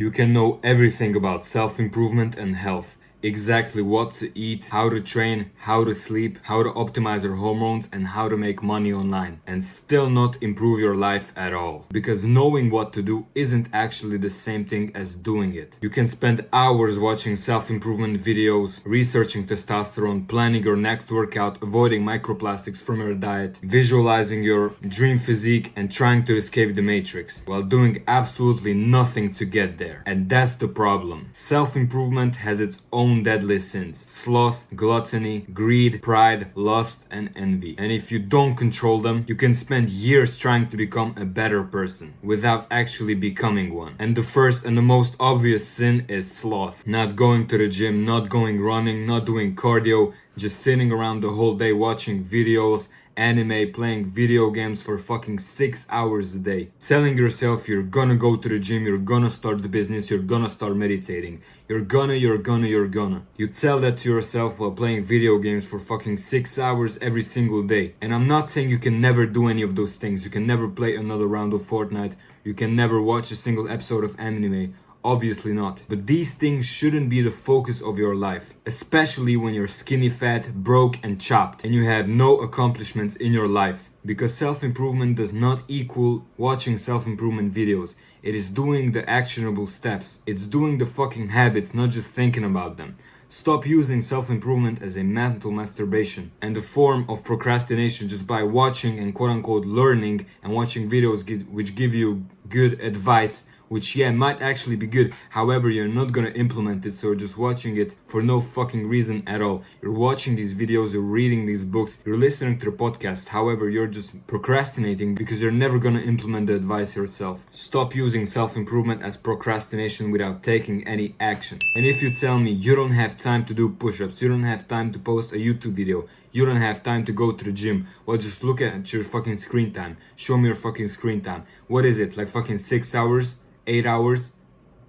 You can know everything about self-improvement and health. Exactly what to eat, how to train, how to sleep, how to optimize your hormones, and how to make money online, and still not improve your life at all. Because knowing what to do isn't actually the same thing as doing it. You can spend hours watching self-improvement videos, researching testosterone, planning your next workout, avoiding microplastics from your diet, visualizing your dream physique, and trying to escape the matrix, while doing absolutely nothing to get there. And that's the problem. Self-improvement has its own deadly sins: sloth, gluttony, greed, pride, lust, and envy. And if you don't control them, you can spend years trying to become a better person without actually becoming one. And the first and the most obvious sin is sloth. Not going to the gym, not going running, not doing cardio, just sitting around the whole day watching videos, anime, playing video games for fucking 6 hours a day. Telling yourself you're gonna go to the gym, you're gonna start the business, you're gonna start meditating. You're gonna. You tell that to yourself while playing video games for fucking 6 hours every single day. And I'm not saying you can never do any of those things. You can never play another round of Fortnite. You can never watch a single episode of anime. Obviously not. But these things shouldn't be the focus of your life, especially when you're skinny fat, broke and chopped, and you have no accomplishments in your life. Because self-improvement does not equal watching self-improvement videos. It is doing the actionable steps. It's doing the fucking habits, not just thinking about them. Stop using self-improvement as a mental masturbation and a form of procrastination just by watching and quote-unquote learning and watching videos which give you good advice, which might actually be good. However, you're not gonna implement it, so you're just watching it for no fucking reason at all. You're watching these videos, you're reading these books, you're listening to the podcast. However, you're just procrastinating because you're never gonna implement the advice yourself. Stop using self-improvement as procrastination without taking any action. And if you tell me you don't have time to do push-ups, you don't have time to post a YouTube video, you don't have time to go to the gym, well, just look at your fucking screen time. Show me your fucking screen time. What is it, like fucking 6 hours? 8 hours?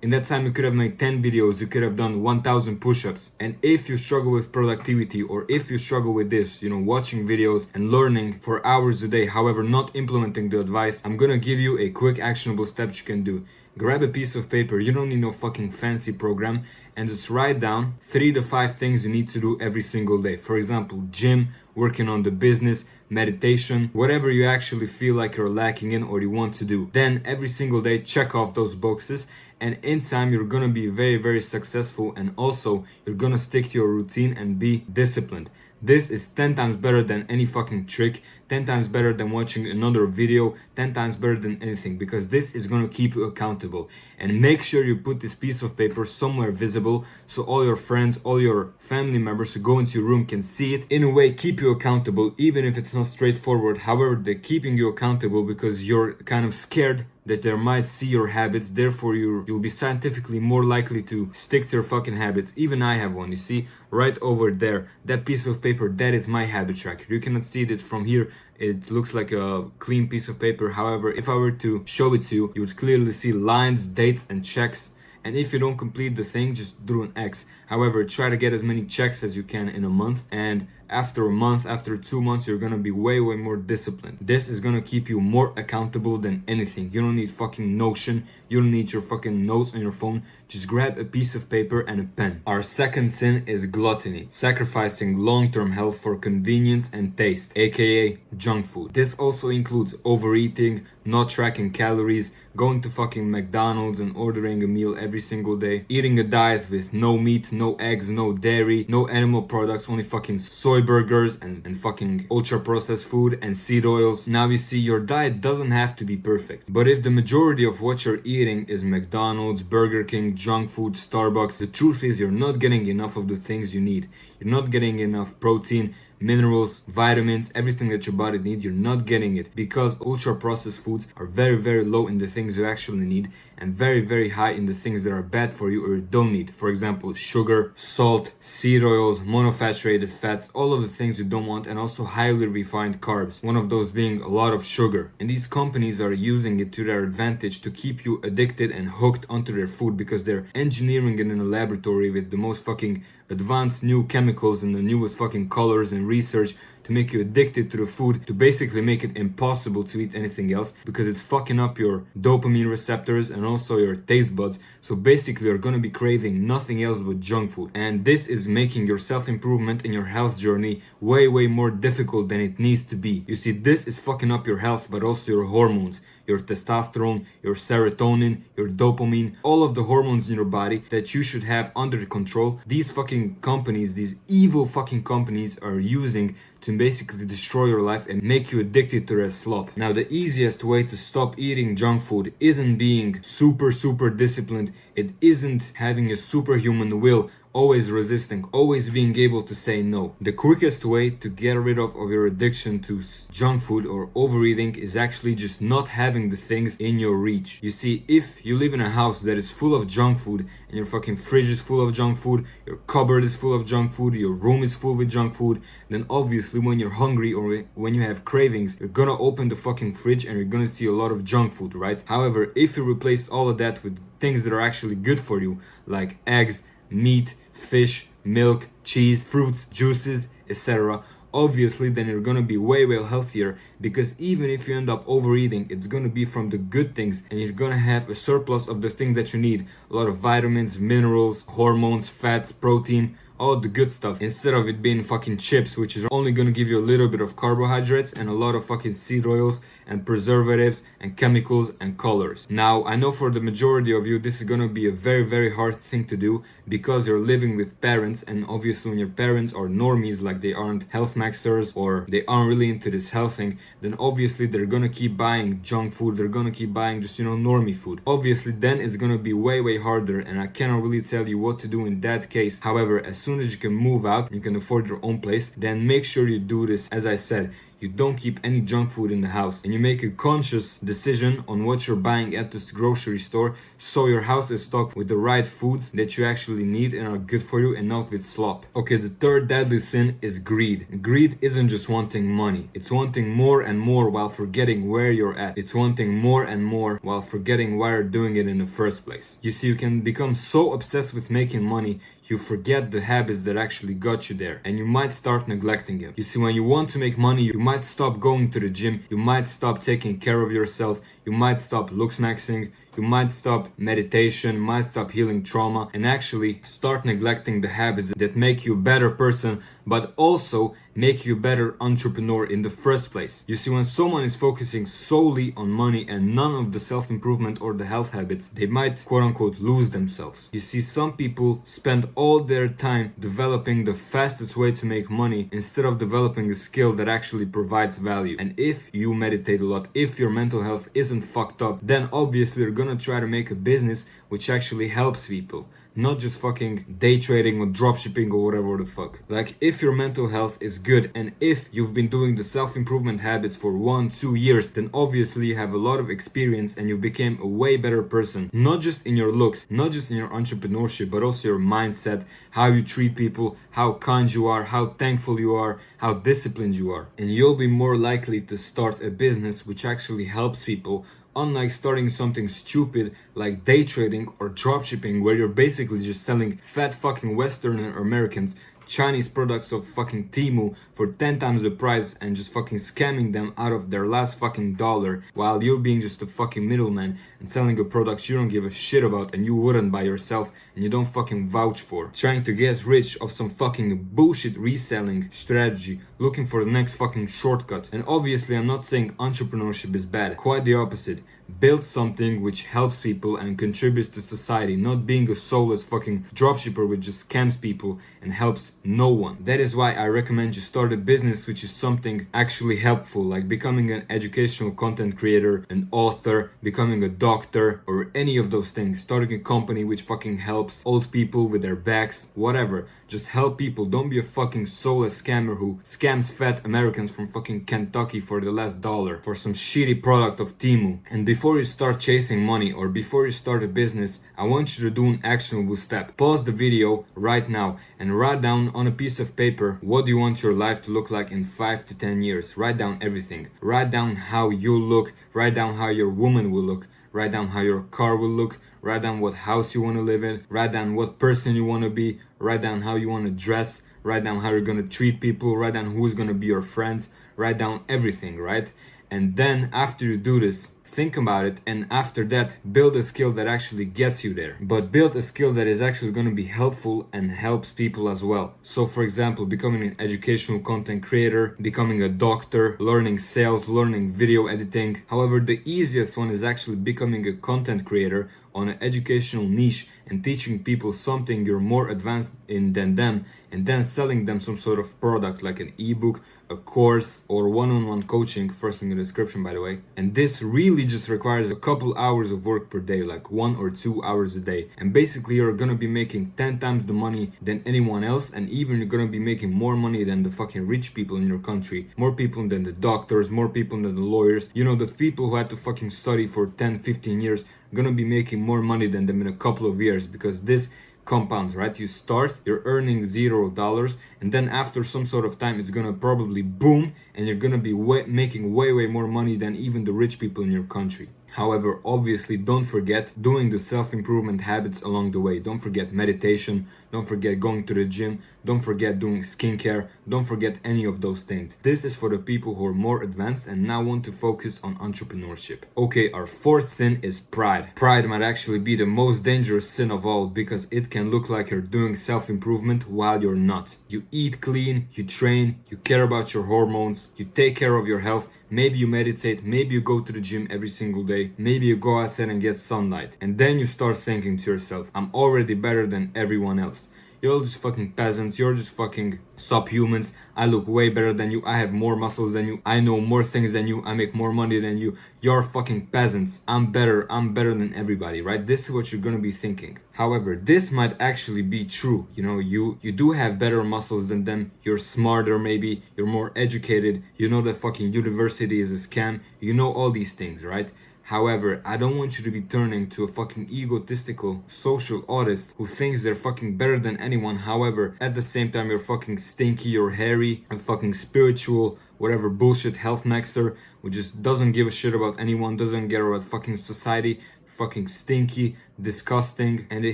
In that time you could have made 10 videos, you could have done 1000 push-ups. And if you struggle with productivity, or if you struggle with this, watching videos and learning for hours a day, however not implementing the advice, I'm gonna give you a quick actionable steps you can do. Grab a piece of paper, you don't need no fucking fancy program, and just write down 3 to 5 things you need to do every single day. For example, gym, working on the business, meditation, whatever you actually feel like you're lacking in or you want to do. Then every single day check off those boxes, and in time you're gonna be very, very successful, and also you're gonna stick to your routine and be disciplined. This is 10 times better than any fucking trick, 10 times better than watching another video, 10 times better than anything, because this is going to keep you accountable. And make sure you put this piece of paper somewhere visible so all your friends, all your family members who go into your room can see it. In a way, keep you accountable, even if it's not straightforward. However, they're keeping you accountable because you're kind of scared that they might see your habits, therefore you'll be scientifically more likely to stick to your fucking habits. Even I have one, you see, right over there, that piece of paper, that is my habit tracker. You cannot see it from here, it looks like a clean piece of paper. However, if I were to show it to you, you would clearly see lines, dates and checks. And if you don't complete the thing, just do an X. However, try to get as many checks as you can in a month, and after a month, after 2 months, you're gonna be way more disciplined. This is gonna keep you more accountable than anything. You don't need fucking Notion, you don't need your fucking notes on your phone. Just grab a piece of paper and a pen. Our second sin is gluttony, sacrificing long-term health for convenience and taste, aka junk food. This also includes overeating, not tracking calories, going to fucking McDonald's and ordering a meal every single day, eating a diet with no meat, no eggs, no dairy, no animal products, only fucking soy burgers and fucking ultra processed food and seed oils. Now you see, your diet doesn't have to be perfect, but if the majority of what you're eating is McDonald's, Burger King, junk food, Starbucks, the truth is you're not getting enough of the things you need. You're not getting enough protein, minerals, vitamins, everything that your body needs. You're not getting it because ultra processed foods are very low in the things you actually need, and very high in the things that are bad for you or you don't need. For example, sugar, salt, seed oils, monounsaturated fats, all of the things you don't want, and also highly refined carbs, one of those being a lot of sugar. And these companies are using it to their advantage to keep you addicted and hooked onto their food, because they're engineering it in a laboratory with the most fucking advanced new chemicals and the newest fucking colors and research to make you addicted to the food, to basically make it impossible to eat anything else, because it's fucking up your dopamine receptors and also your taste buds. So basically you're gonna be craving nothing else but junk food. And this is making your self-improvement and your health journey way more difficult than it needs to be. You see, this is fucking up your health, but also your hormones, your testosterone, your serotonin, your dopamine, all of the hormones in your body that you should have under control. These fucking companies, these evil fucking companies, are using to basically destroy your life and make you addicted to their slop. Now, the easiest way to stop eating junk food isn't being super disciplined. It isn't having a superhuman will, always resisting, always being able to say no. The quickest way to get rid of your addiction to junk food or overeating is actually just not having the things in your reach. You see, if you live in a house that is full of junk food, and your fucking fridge is full of junk food, your cupboard is full of junk food, your room is full with junk food, then obviously when you're hungry or when you have cravings, you're gonna open the fucking fridge and you're gonna see a lot of junk food, right? However, if you replace all of that with things that are actually good for you, like eggs, meat, fish, milk, cheese, fruits, juices, etc., obviously then you're gonna be way healthier, because even if you end up overeating, it's gonna be from the good things and you're gonna have a surplus of the things that you need. A lot of vitamins, minerals, hormones, fats, protein, all the good stuff, instead of it being fucking chips, which is only gonna give you a little bit of carbohydrates and a lot of fucking seed oils and preservatives and chemicals and colors. Now, I know for the majority of you this is gonna be a very hard thing to do, because you're living with parents, and obviously when your parents are normies, like they aren't health maxers or they aren't really into this health thing, then obviously they're gonna keep buying junk food, they're gonna keep buying just, normie food. Obviously then it's gonna be way harder, and I cannot really tell you what to do in that case. However, as soon as you can move out, you can afford your own place, then make sure you do this. As I said, you don't keep any junk food in the house, and you make a conscious decision on what you're buying at this grocery store, so your house is stocked with the right foods that you actually need and are good for you, and not with slop. Okay, the third deadly sin is greed. Greed isn't just wanting money, it's wanting more and more while forgetting where you're at. It's wanting more and more while forgetting why you're doing it in the first place. You see, you can become so obsessed with making money, you forget the habits that actually got you there, and you might start neglecting them. You see, when you want to make money, you might stop going to the gym, you might stop taking care of yourself, you might stop looks maxing, you might stop meditation, might stop healing trauma, and actually start neglecting the habits that make you a better person, but also make you a better entrepreneur in the first place. You see, when someone is focusing solely on money and none of the self-improvement or the health habits, they might quote-unquote lose themselves. You see, some people spend all their time developing the fastest way to make money instead of developing a skill that actually provides value. And if you meditate a lot, if your mental health isn't fucked up, then obviously you're gonna try to make a business which actually helps people, not just fucking day trading or dropshipping or whatever the fuck. Like, if your mental health is good and if you've been doing the self-improvement habits for 1-2 years, then obviously you have a lot of experience and you became a way better person, not just in your looks, not just in your entrepreneurship, but also your mindset, how you treat people, how kind you are, how thankful you are, how disciplined you are. And you'll be more likely to start a business which actually helps people, unlike starting something stupid like day trading or dropshipping, where you're basically just selling fat fucking Western Americans Chinese products of fucking Temu for 10 times the price and just fucking scamming them out of their last fucking dollar, while you're being just a fucking middleman and selling a product you don't give a shit about and you wouldn't buy yourself and you don't fucking vouch for. Trying to get rich off some fucking bullshit reselling strategy, looking for the next fucking shortcut. And obviously I'm not saying entrepreneurship is bad, quite the opposite. Build something which helps people and contributes to society, not being a soulless fucking dropshipper which just scams people and helps no one. That is why I recommend you start a business which is something actually helpful, like becoming an educational content creator, an author, becoming a doctor, or any of those things. Starting a company which fucking helps old people with their backs, whatever. Just help people. Don't be a fucking soulless scammer who scams fat Americans from fucking Kentucky for the last dollar for some shitty product of Temu. And before you start chasing money or before you start a business, I want you to do an actionable step. Pause the video right now and write down on a piece of paper what do you want your life to look like in 5 to 10 years. Write down everything. Write down how you look. Write down how your woman will look. Write down how your car will look. Write down what house you want to live in. Write down what person you want to be. Write down how you want to dress. write down how you're gonna treat people, write down who's gonna be your friends, write down everything, right? And then after you do this, think about it, and after that, build a skill that actually gets you there. But build a skill that is actually going to be helpful and helps people as well. So for example, becoming an educational content creator, becoming a doctor, learning sales, learning video editing. However, the easiest one is actually becoming a content creator on an educational niche and teaching people something you're more advanced in than them, and then selling them some sort of product like an ebook, a course, or one-on-one coaching, first link in the description by the way. And this really just requires a couple hours of work per day, like 1 or 2 hours a day. And basically you're gonna be making 10 times the money than anyone else, and even you're gonna be making more money than the fucking rich people in your country, more people than the doctors, more people than the lawyers. You know, the people who had to fucking study for 10-15 years gonna be making more money than them in a couple of years, because this compounds, right? You start, you're earning $0, and then after some sort of time, it's gonna probably boom, and you're gonna be making way more money than even the rich people in your country. However, obviously, don't forget doing the self-improvement habits along the way. Don't forget meditation. Don't forget going to the gym. Don't forget doing skincare. Don't forget any of those things. This is for the people who are more advanced and now want to focus on entrepreneurship. Okay, our fourth sin is pride. Pride might actually be the most dangerous sin of all, because it can look like you're doing self-improvement while you're not. You eat clean, you train, you care about your hormones, you take care of your health. Maybe you meditate, maybe you go to the gym every single day, maybe you go outside and get sunlight. And then you start thinking to yourself, I'm already better than everyone else. You're all just fucking peasants, you're just fucking subhumans. I look way better than you, I have more muscles than you, I know more things than you, I make more money than you. You're fucking peasants. I'm better than everybody, right? This is what you're gonna be thinking. However, this might actually be true. You know, you do have better muscles than them, you're smarter maybe, you're more educated, you know that fucking university is a scam, you know all these things, right? However, I don't want you to be turning to a fucking egotistical social autist who thinks they're fucking better than anyone. However, at the same time, you're fucking stinky or hairy, a fucking spiritual, whatever bullshit health maxer who just doesn't give a shit about anyone, doesn't care about fucking society, fucking stinky, disgusting, and they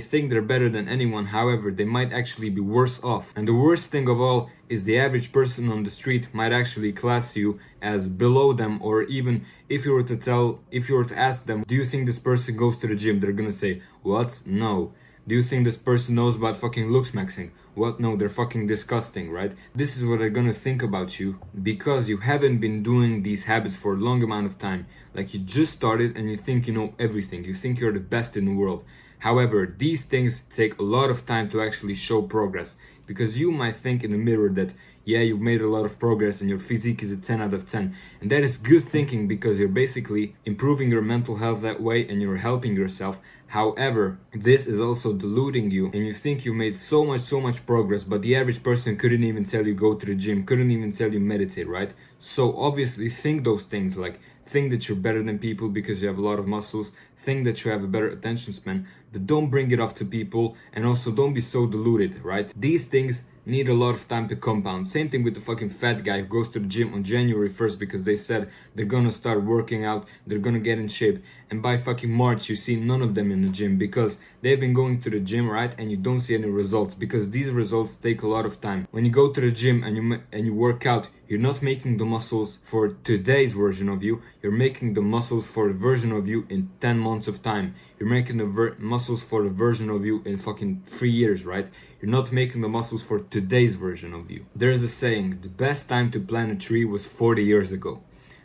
think they're better than anyone. However, they might actually be worse off. And the worst thing of all is the average person on the street might actually class you as below them, or even if you were to ask them, do you think this person goes to the gym? They're gonna say, what? No. Do you think this person knows about fucking looks maxing? What? No, they're fucking disgusting, right? This is what they're gonna think about you, because you haven't been doing these habits for a long amount of time. Like, you just started and you think you know everything. You think you're the best in the world. However, these things take a lot of time to actually show progress, because you might think in the mirror that, yeah, you've made a lot of progress and your physique is a 10 out of 10. And that is good thinking, because you're basically improving your mental health that way and you're helping yourself. However, this is also deluding you, and you think you made so much progress, but the average person couldn't even tell you go to the gym, couldn't even tell you meditate, right? So obviously think those things, like think that you're better than people because you have a lot of muscles, think that you have a better attention span, but don't bring it off to people, and also don't be so deluded, right? These things need a lot of time to compound. Same thing with the fucking fat guy who goes to the gym on January 1st because they said they're gonna start working out, they're gonna get in shape, and by fucking March you see none of them in the gym because they've been going to the gym, right? And you don't see any results, because these results take a lot of time. When you go to the gym and you work out, you're not making the muscles for today's version of you, you're making the muscles for the version of you in 10 months of time. You're making the muscles for the version of you in fucking 3 years, right? You're not making the muscles for today's version of you. There's a saying, the best time to plant a tree was 40 years ago.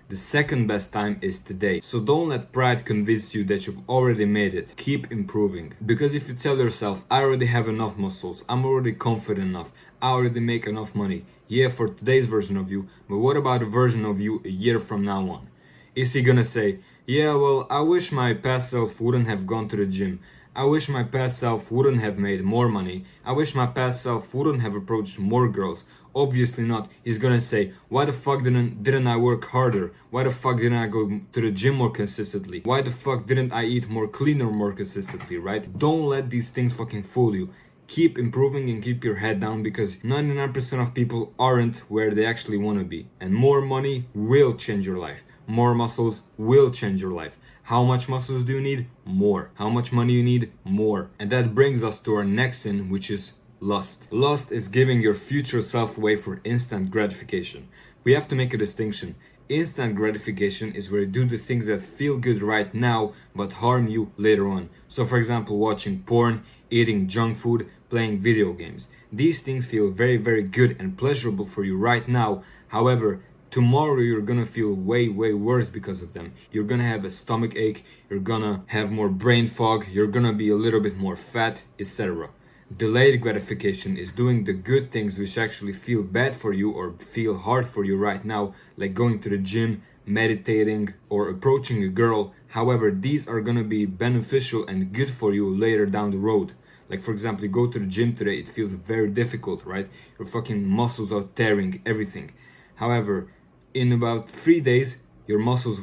The second best time is today. So don't let pride convince you that you've already made it. Keep improving. Because if you tell yourself, I already have enough muscles, I'm already confident enough, I already make enough money. Yeah, for today's version of you, but what about a version of you a year from now on? Is he gonna say, yeah, well, I wish my past self wouldn't have gone to the gym. I wish my past self wouldn't have made more money. I wish my past self wouldn't have approached more girls. Obviously not. He's gonna say, why the fuck didn't I work harder? Why the fuck didn't I go to the gym more consistently? Why the fuck didn't I eat more cleaner more consistently, right? Don't let these things fucking fool you. Keep improving and keep your head down, because 99% of people aren't where they actually want to be. And more money will change your life. More muscles will change your life. How much muscles do you need? More. How much money you need? More. And that brings us to our next sin, which is lust. Lust is giving your future self away for instant gratification. We have to make a distinction. Instant gratification is where you do the things that feel good right now but harm you later on. So for example, watching porn, eating junk food, playing video games. These things feel very, very good and pleasurable for you right now. However, tomorrow you're gonna feel way, way worse because of them. You're gonna have a stomach ache, you're gonna have more brain fog, you're gonna be a little bit more fat, etc. Delayed gratification is doing the good things which actually feel bad for you or feel hard for you right now, like going to the gym, meditating, or approaching a girl. However, these are gonna be beneficial and good for you later down the road. Like for example, you go to the gym today, it feels very difficult, right? Your fucking muscles are tearing, everything. However, in about 3 days, your muscles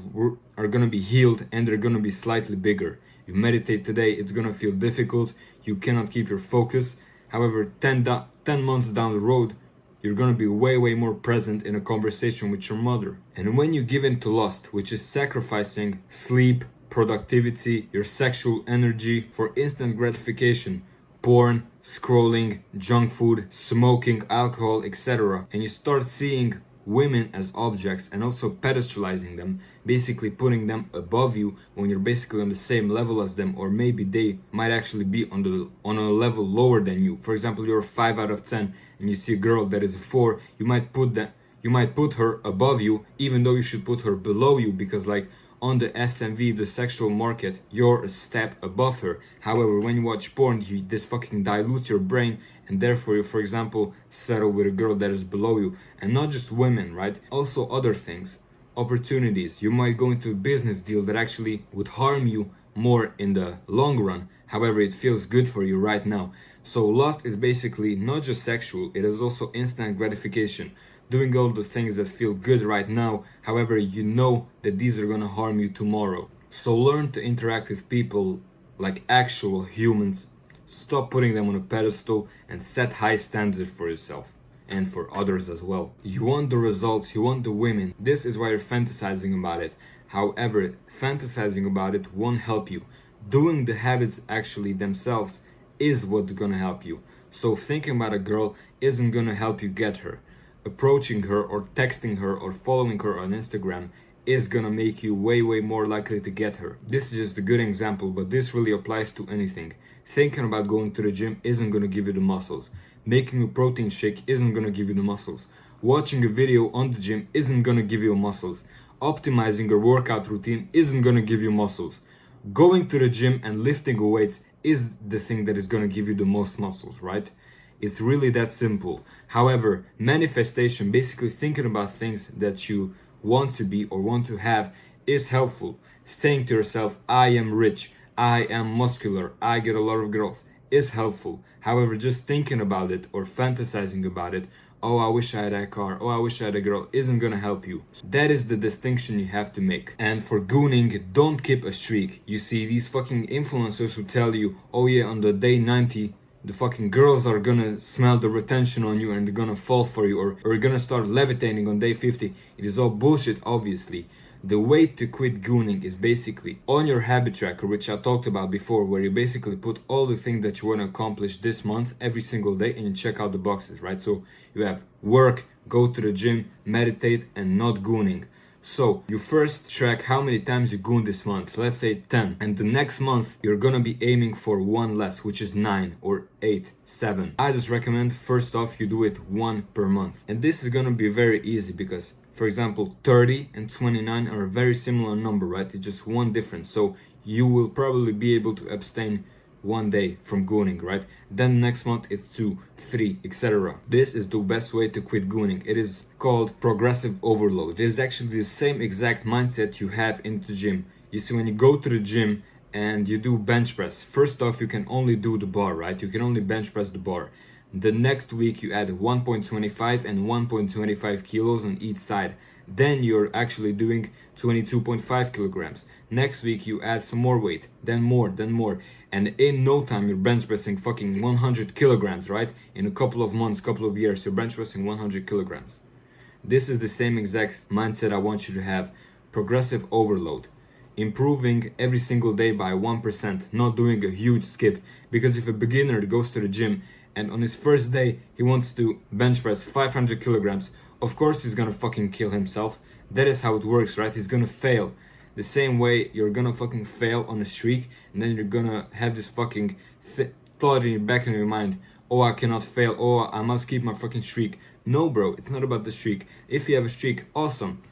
are gonna be healed and they're gonna be slightly bigger. You meditate today, it's gonna feel difficult, you cannot keep your focus. However, 10 months down the road, you're gonna be way, way more present in a conversation with your mother. And when you give in to lust, which is sacrificing sleep, productivity, your sexual energy for instant gratification, porn, scrolling, junk food, smoking, alcohol, etc., and you start seeing women as objects and also pedestalizing them, basically putting them above you when you're basically on the same level as them, or maybe they might actually be on a level lower than you. For example, you're a 5 out of 10 and you see a girl that is a 4, you might put her above you, even though you should put her below you, because like on the SMV, the sexual market, you're a step above her. However, when you watch porn, this fucking dilutes your brain, and therefore you, for example, settle with a girl that is below you. And not just women, right? Also other things, opportunities. You might go into a business deal that actually would harm you more in the long run. However, it feels good for you right now. So lust is basically not just sexual, it is also instant gratification. Doing all the things that feel good right now, however, you know that these are gonna harm you tomorrow. So learn to interact with people like actual humans. Stop putting them on a pedestal and set high standards for yourself and for others as well. You want the results, you want the women. This is why you're fantasizing about it. However, fantasizing about it won't help you. Doing the habits actually themselves is what's gonna help you. So thinking about a girl isn't gonna help you get her. Approaching her or texting her or following her on Instagram is gonna make you way, way more likely to get her. This is just a good example, but this really applies to anything. Thinking about going to the gym isn't gonna give you the muscles. Making a protein shake isn't gonna give you the muscles. Watching a video on the gym isn't gonna give you muscles. Optimizing your workout routine isn't gonna give you muscles. Going to the gym and lifting weights is the thing that is gonna give you the most muscles, right? It's really that simple. However, manifestation, basically thinking about things that you want to be or want to have, is helpful. Saying to yourself, I am rich, I am muscular, I get a lot of girls, is helpful. However, just thinking about it or fantasizing about it, oh, I wish I had a car, oh, I wish I had a girl, isn't gonna help you. That is the distinction you have to make. And for gooning, don't keep a streak. You see, these fucking influencers who tell you, oh yeah, on the day 90, the fucking girls are gonna smell the retention on you and they're gonna fall for you, or you're gonna start levitating on day 50. It is all bullshit, obviously. The way to quit gooning is basically on your habit tracker, which I talked about before, where you basically put all the things that you want to accomplish this month every single day and you check out the boxes, right? So you have work, go to the gym, meditate, and not gooning. So you first track how many times you goon this month, let's say 10, and the next month you're gonna be aiming for one less, which is 9 or 8, 7. I just recommend first off you do it 1 per month, and this is gonna be very easy because, for example, 30 and 29 are a very similar number, right? It's just one difference, so you will probably be able to abstain 1 day from gooning, right? Then next month it's 2, 3, etc. This is the best way to quit gooning. It is called progressive overload. It is actually the same exact mindset you have in the gym. You see, when you go to the gym and you do bench press, first off you can only do the bar, right? You can only bench press the bar. The next week you add 1.25 and 1.25 kilos on each side. Then you're actually doing 22.5 kilograms. Next week you add some more weight, then more, and in no time you're bench pressing fucking 100 kilograms, right? In a couple of months, couple of years, you're bench pressing 100 kilograms. This is the same exact mindset I want you to have. Progressive overload. Improving every single day by 1%, not doing a huge skip. Because if a beginner goes to the gym and on his first day he wants to bench press 500 kilograms, of course he's gonna fucking kill himself. That is how it works, right? He's gonna fail. The same way you're gonna fucking fail on a streak, and then you're gonna have this fucking thought in your back of your mind, oh, I cannot fail, oh, I must keep my fucking streak. No, bro, it's not about the streak. If you have a streak, awesome,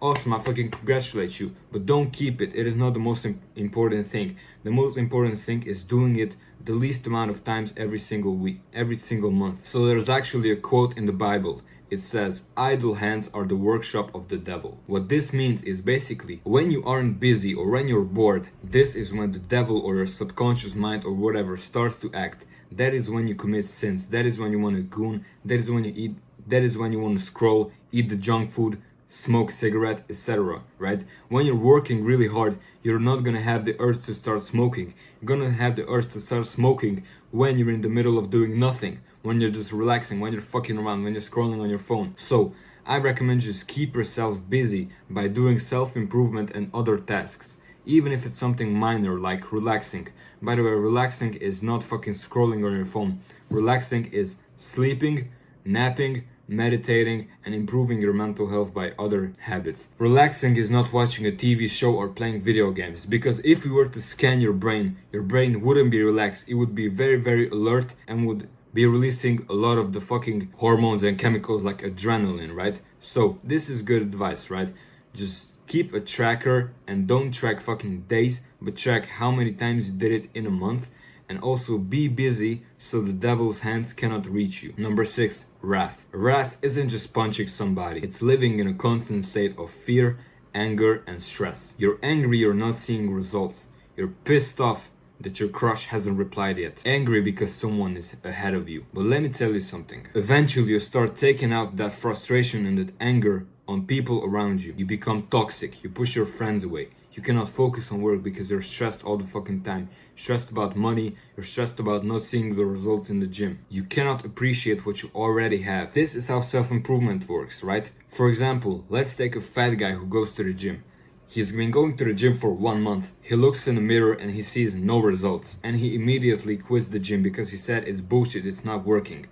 I fucking congratulate you, but don't keep it. It is not the most important thing. The most important thing is doing it the least amount of times every single week, every single month. So there's actually a quote in the Bible. It says, idle hands are the workshop of the devil. What this means is basically, when you aren't busy or when you're bored, this is when the devil or your subconscious mind or whatever starts to act. That is when you commit sins. That is when you want to goon. That is when you eat. That is when you want to scroll, eat the junk food, smoke a cigarette, etc. Right? When you're working really hard, you're not gonna have the urge to start smoking. You're gonna have the urge to start smoking when you're in the middle of doing nothing, when you're just relaxing, when you're fucking around, when you're scrolling on your phone. So I recommend just keep yourself busy by doing self-improvement and other tasks, even if it's something minor like relaxing. By the way, relaxing is not fucking scrolling on your phone. Relaxing is sleeping, napping, meditating, and improving your mental health by other habits. Relaxing is not watching a TV show or playing video games, because if we were to scan your brain wouldn't be relaxed. It would be very, very alert and would be releasing a lot of the fucking hormones and chemicals like adrenaline, right? So this is good advice, right? Just keep a tracker and don't track fucking days, but track how many times you did it in a month. And also be busy so the devil's hands cannot reach you. Number 6, wrath. Wrath isn't just punching somebody. It's living in a constant state of fear, anger, and stress. You're angry you're not seeing results. You're pissed off that your crush hasn't replied yet. Angry because someone is ahead of you. But let me tell you something. Eventually you start taking out that frustration and that anger on people around you. You become toxic. You push your friends away. You cannot focus on work because you're stressed all the fucking time. Stressed about money, you're stressed about not seeing the results in the gym. You cannot appreciate what you already have. This is how self-improvement works, right? For example, let's take a fat guy who goes to the gym. He's been going to the gym for 1 month. He looks in the mirror and he sees no results. And he immediately quits the gym because he said it's bullshit, it's not working.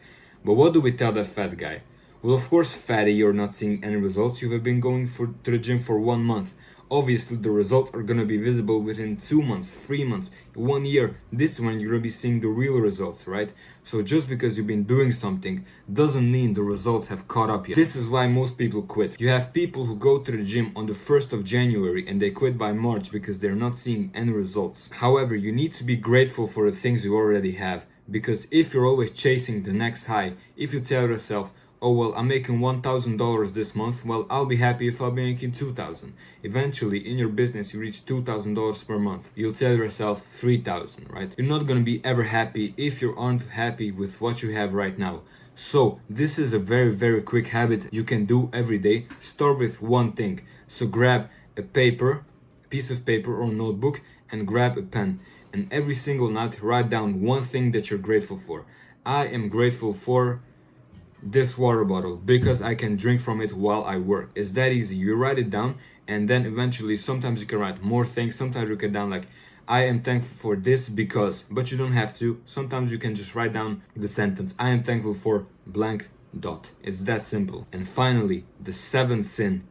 But what do we tell that fat guy? Well, of course, fatty, you're not seeing any results. You have been going to the gym for 1 month. Obviously, the results are gonna be visible within 2 months, 3 months, 1 year. This is when you're gonna be seeing the real results, right? So just because you've been doing something doesn't mean the results have caught up yet. This is why most people quit. You have people who go to the gym on the 1st of January and they quit by March because they're not seeing any results. However, you need to be grateful for the things you already have, because if you're always chasing the next high, if you tell yourself, oh well, I'm making $1,000 this month, well, I'll be happy if I'll be making $2,000. Eventually, in your business, you reach $2,000 per month. You'll tell yourself $3,000, right? You're not gonna be ever happy if you aren't happy with what you have right now. So, this is a very, very quick habit you can do every day. Start with one thing. So grab a piece of paper or notebook, and grab a pen. And every single night, write down one thing that you're grateful for. I am grateful for this water bottle because I can drink from it while I work. It's that easy. You write it down, and then eventually sometimes you can write more things. Sometimes you can down like, I am thankful for this because, but you don't have to. Sometimes you can just write down the sentence, I am thankful for blank dot. It's that simple. And finally, the 7th sin,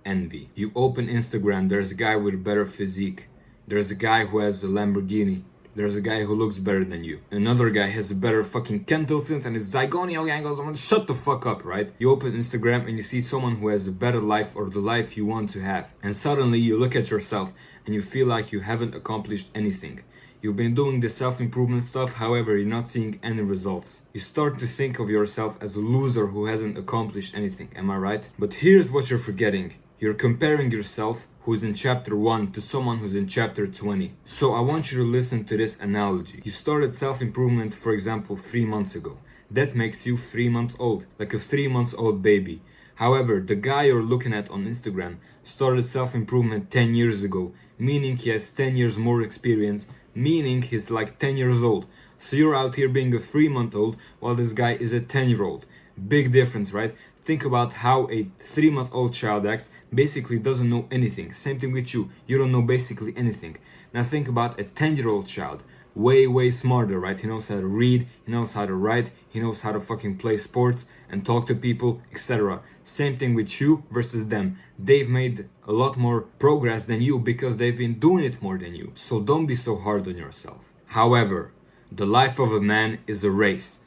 envy. You open Instagram, there's a guy with a better physique. There's a guy who has a Lamborghini. There's a guy who looks better than you. Another guy has a better fucking Kento filth and his zygonial angles. Shut the fuck up, right? You open Instagram and you see someone who has a better life or the life you want to have. And suddenly you look at yourself and you feel like you haven't accomplished anything. You've been doing the self-improvement stuff, however, you're not seeing any results. You start to think of yourself as a loser who hasn't accomplished anything, am I right? But here's what you're forgetting. You're comparing yourself who's in chapter 1 to someone who's in chapter 20. So I want you to listen to this analogy. You started self-improvement, for example, 3 months ago. That makes you 3 months old, like a 3-month-old baby. However, the guy you're looking at on Instagram started self-improvement 10 years ago, meaning he has 10 years more experience, meaning he's like 10 years old. So you're out here being a 3-month-old while this guy is a 10-year-old. Big difference, right? Think about how a 3-month-old child acts, basically doesn't know anything. Same thing with you, you don't know basically anything. Now think about a 10-year-old child. way smarter, right? He knows how to read, he knows how to write, he knows how to fucking play sports and talk to people, etc. Same thing with you versus them. They've made a lot more progress than you because they've been doing it more than you. So don't be so hard on yourself. However, the life of a man is a race.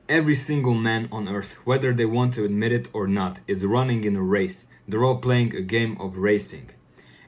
Every single man on earth, whether they want to admit it or not, is running in a race. They're all playing a game of racing.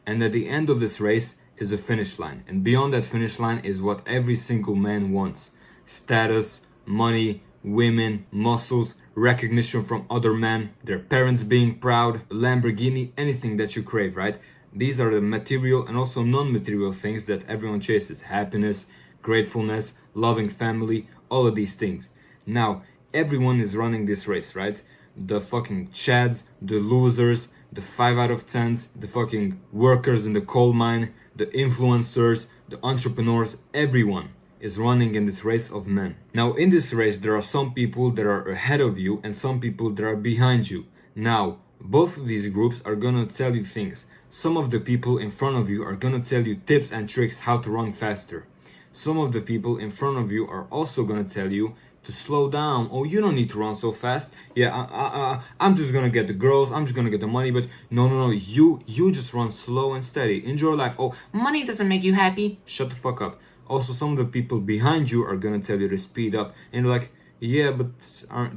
And at the end of this race is a finish line. And beyond that finish line is what every single man wants. Status, money, women, muscles, recognition from other men, their parents being proud, Lamborghini, anything that you crave, right? These are the material and also non-material things that everyone chases. Happiness, gratefulness, loving family, all of these things. Now, everyone is running this race, right? The fucking chads, the losers, the 5 out of 10s, the fucking workers in the coal mine, the influencers, the entrepreneurs, everyone is running in this race of men. Now, in this race, there are some people that are ahead of you and some people that are behind you. Now, both of these groups are gonna tell you things. Some of the people in front of you are gonna tell you tips and tricks how to run faster. Some of the people in front of you are also gonna tell you to slow down. Oh, you don't need to run so fast. Yeah, I'm just gonna get the girls. I'm just gonna get the money. But no. You just run slow and steady. Enjoy life. Oh, money doesn't make you happy. Shut the fuck up. Also, some of the people behind you are gonna tell you to speed up, and you're like, yeah, but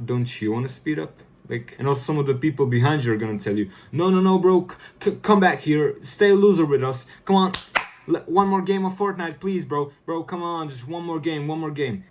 don't you want to speed up? Like, and also some of the people behind you are gonna tell you, no, bro, come back here, stay a loser with us. Come on. One more game of Fortnite, please, bro. Bro, come on, just one more game.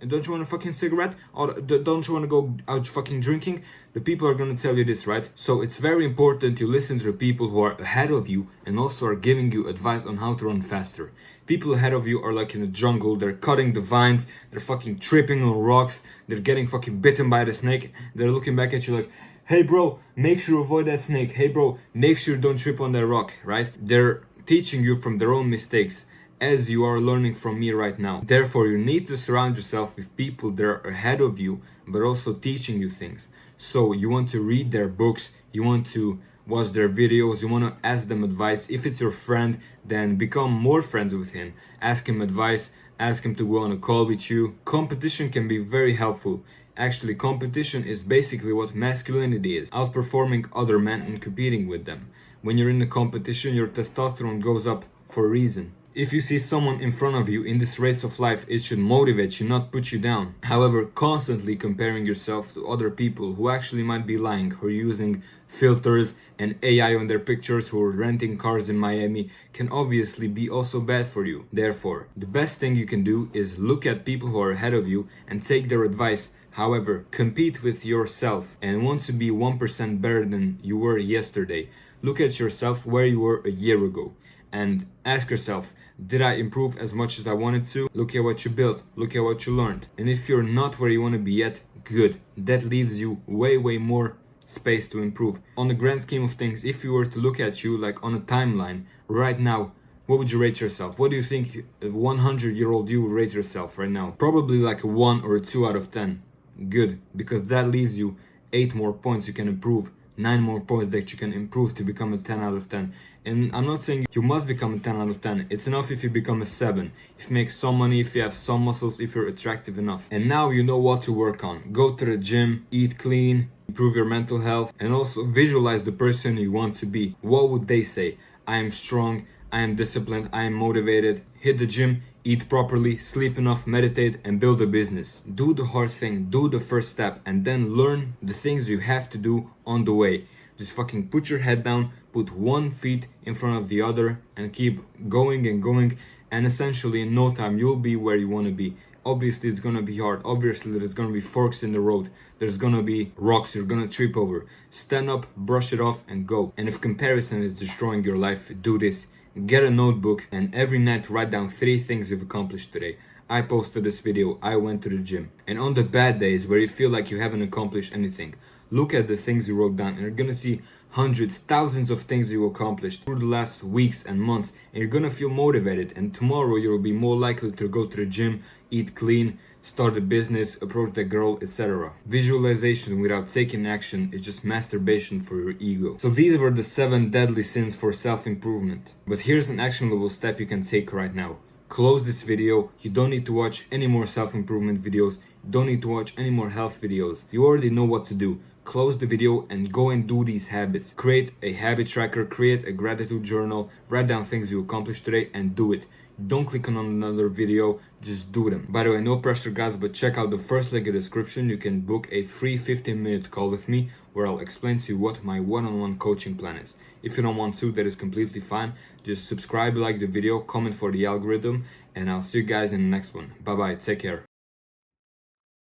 And don't you want a fucking cigarette? Or don't you want to go out fucking drinking? The people are gonna tell you this, right? So it's very important you listen to the people who are ahead of you and also are giving you advice on how to run faster. People ahead of you are like in a jungle, they're cutting the vines, they're fucking tripping on rocks, they're getting fucking bitten by the snake, they're looking back at you like, hey bro, make sure you avoid that snake. Hey bro, make sure you don't trip on that rock, right? They're teaching you from their own mistakes as you are learning from me right now. Therefore, you need to surround yourself with people that are ahead of you, but also teaching you things. So you want to read their books, you want to watch their videos, you want to ask them advice. If it's your friend, then become more friends with him. Ask him advice, ask him to go on a call with you. Competition can be very helpful. Actually, competition is basically what masculinity is, outperforming other men and competing with them. When you're in a competition, your testosterone goes up for a reason. If you see someone in front of you in this race of life, it should motivate you, not put you down. However, constantly comparing yourself to other people who actually might be lying, who are using filters and AI on their pictures, who are renting cars in Miami, can obviously be also bad for you. Therefore, the best thing you can do is look at people who are ahead of you and take their advice. However, compete with yourself and want to be 1% better than you were yesterday. Look at yourself where you were a year ago and ask yourself, did I improve as much as I wanted to? Look at what you built, look at what you learned. And if you're not where you want to be yet, good. That leaves you way more space to improve. On the grand scheme of things, if you were to look at you like on a timeline right now, what would you rate yourself? What do you think a 100-year-old you would rate yourself right now? Probably like a 1 or a 2 out of 10. Good, because that leaves you 8 more points you can improve, 9 more points that you can improve to become a 10 out of 10. And I'm not saying you must become a 10 out of 10. It's enough if you become a 7. If you make some money, if you have some muscles, if you're attractive enough. And now you know what to work on. Go to the gym, eat clean, improve your mental health, and also visualize the person you want to be. What would they say? I am strong, I am disciplined, I am motivated. Hit the gym, eat properly, sleep enough, meditate, and build a business. Do the hard thing, do the first step, and then learn the things you have to do on the way. Just fucking put your head down, put one feet in front of the other, and keep going and going. And essentially, in no time, you'll be where you want to be. Obviously, it's gonna be hard. Obviously, there's gonna be forks in the road. There's gonna be rocks you're gonna trip over. Stand up, brush it off, and go. And if comparison is destroying your life, do this. Get a notebook and every night write down 3 things you've accomplished today. I posted this video, I went to the gym. And on the bad days where you feel like you haven't accomplished anything, look at the things you wrote down and you're gonna see hundreds, thousands of things you accomplished through the last weeks and months, and you're gonna feel motivated. And tomorrow you'll be more likely to go to the gym, eat clean, start a business, approach a girl, etc. Visualization without taking action is just masturbation for your ego. So these were the 7 deadly sins for self-improvement. But here's an actionable step you can take right now. close this video. You don't need to watch any more self-improvement videos. You don't need to watch any more health videos. You already know what to do. Close the video and go and do these habits. Create a habit tracker, create a gratitude journal, write down things you accomplished today and do it. Don't click on another video, just do them. By the way, no pressure guys, but check out the first link in the description. You can book a free 15-minute call with me where I'll explain to you what my one-on-one coaching plan is. If you don't want to, that is completely fine. Just subscribe, like the video, comment for the algorithm, and I'll see you guys in the next one. Bye bye, take care.